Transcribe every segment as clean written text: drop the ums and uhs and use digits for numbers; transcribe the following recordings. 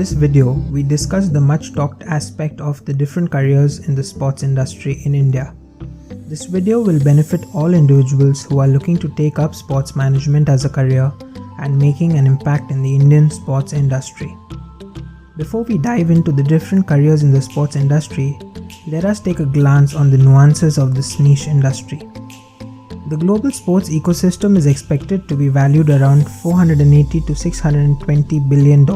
this video, we discuss the much talked aspect of the different careers in the sports industry in India. This video will benefit all individuals who are looking to take up sports management as a career and making an impact in the Indian sports industry. Before we dive into the different careers in the sports industry, let us take a glance on the nuances of this niche industry. The global sports ecosystem is expected to be valued around $480 to $620 billion.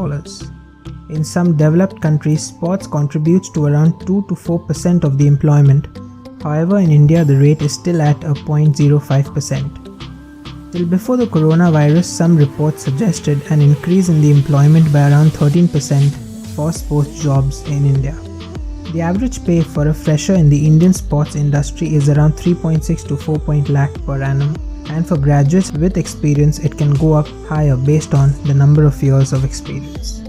In some developed countries, sports contributes to around 2 to 4% of the employment. However, in India, the rate is still at a 0.05%. Till before the coronavirus, some reports suggested an increase in the employment by around 13% for sports jobs in India. The average pay for a fresher in the Indian sports industry is around 3.6 to 4 lakh per annum, and for graduates with experience it can go up higher based on the number of years of experience.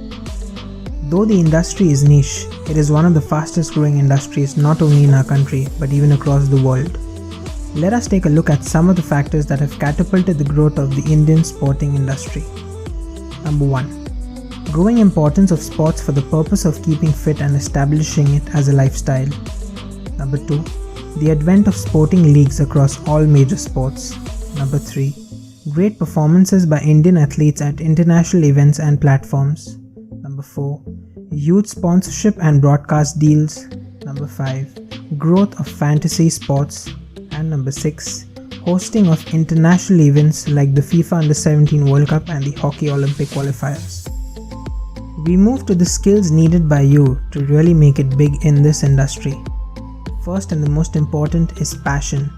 Though the industry is niche, it is one of the fastest growing industries not only in our country but even across the world. Let us take a look at some of the factors that have catapulted the growth of the Indian sporting industry. Number 1. Growing importance of sports for the purpose of keeping fit and establishing it as a lifestyle. Number 2. The advent of sporting leagues across all major sports. Number 3. Great performances by Indian athletes at international events and platforms. Number 4. Huge sponsorship and broadcast deals. Number 5. Growth of fantasy sports. And number 6. Hosting of international events like the FIFA Under-17 World Cup and the Hockey Olympic qualifiers. We move to the skills needed by you to really make it big in this industry. First and the most important is passion.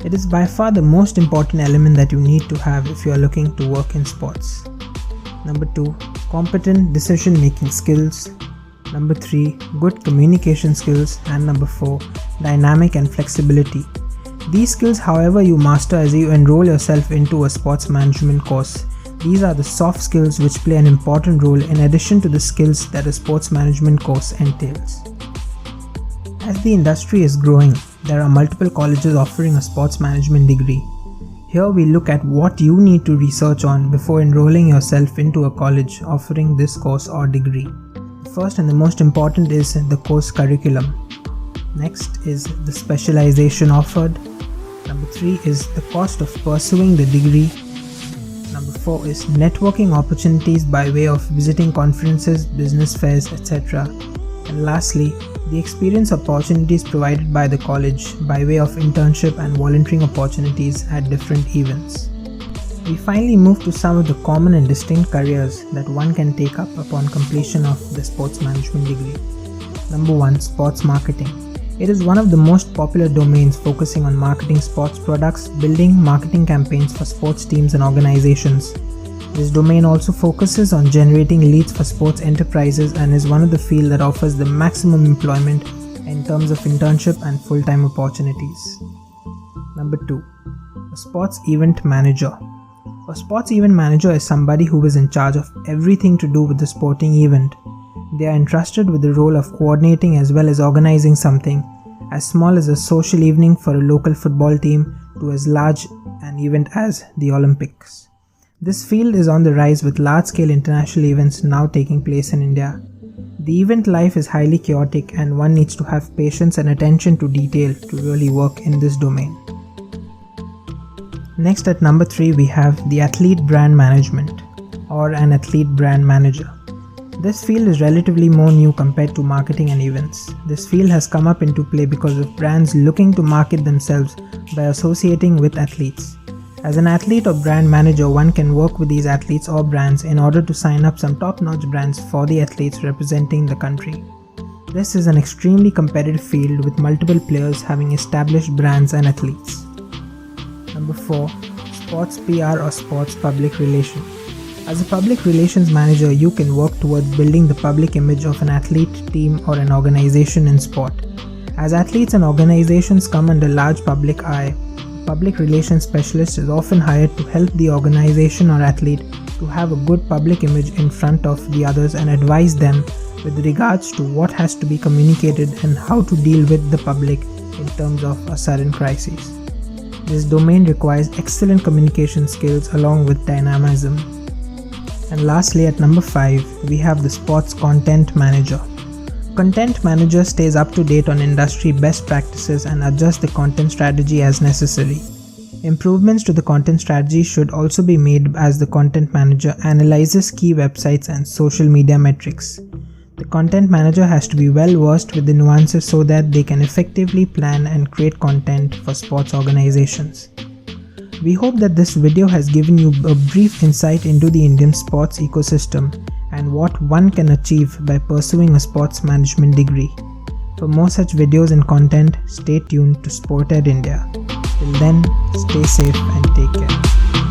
It is by far the most important element that you need to have if you are looking to work in sports. Number 2, competent decision-making skills. Number 3, good communication skills. And number 4, dynamic and flexibility. These skills, however, you master as you enroll yourself into a sports management course. These are the soft skills which play an important role in addition to the skills that a sports management course entails. As the industry is growing, there are multiple colleges offering a sports management degree. Here we look at what you need to research on before enrolling yourself into a college offering this course or degree. First and the most important is the course curriculum. Next is the specialization offered. Number 3 is the cost of pursuing the degree. Number 4 is networking opportunities by way of visiting conferences, business fairs, etc. And lastly, the experience opportunities provided by the college by way of internship and volunteering opportunities at different events. We finally move to some of the common and distinct careers that one can take up upon completion of the sports management degree. Number 1. Sports marketing. It is one of the most popular domains focusing on marketing sports products, building marketing campaigns for sports teams and organizations. This domain also focuses on generating leads for sports enterprises and is one of the fields that offers the maximum employment in terms of internship and full-time opportunities. Number 2. A sports event manager. A sports event manager is somebody who is in charge of everything to do with the sporting event. They are entrusted with the role of coordinating as well as organizing something as small as a social evening for a local football team to as large an event as the Olympics. This field is on the rise with large-scale international events now taking place in India. The event life is highly chaotic and one needs to have patience and attention to detail to really work in this domain. Next at number 3 we have the athlete brand management or an athlete brand manager. This field is relatively more new compared to marketing and events. This field has come up into play because of brands looking to market themselves by associating with athletes. As an athlete or brand manager, one can work with these athletes or brands in order to sign up some top-notch brands for the athletes representing the country. This is an extremely competitive field with multiple players having established brands and athletes. Number 4. Sports PR or sports public relations. As a public relations manager, you can work towards building the public image of an athlete, team or an organization in sport. As athletes and organizations come under large public eye, a public relations specialist is often hired to help the organization or athlete to have a good public image in front of the others and advise them with regards to what has to be communicated and how to deal with the public in terms of a sudden crisis. This domain requires excellent communication skills along with dynamism. And lastly, at number 5, we have the Sports Content Manager. Content Manager stays up to date on industry best practices and adjusts the content strategy as necessary. Improvements to the content strategy should also be made as the Content Manager analyzes key websites and social media metrics. The Content Manager has to be well versed with the nuances so that they can effectively plan and create content for sports organizations. We hope that this video has given you a brief insight into the Indian sports ecosystem and what one can achieve by pursuing a sports management degree. For more such videos and content, stay tuned to SportEd India. Till then, stay safe and take care.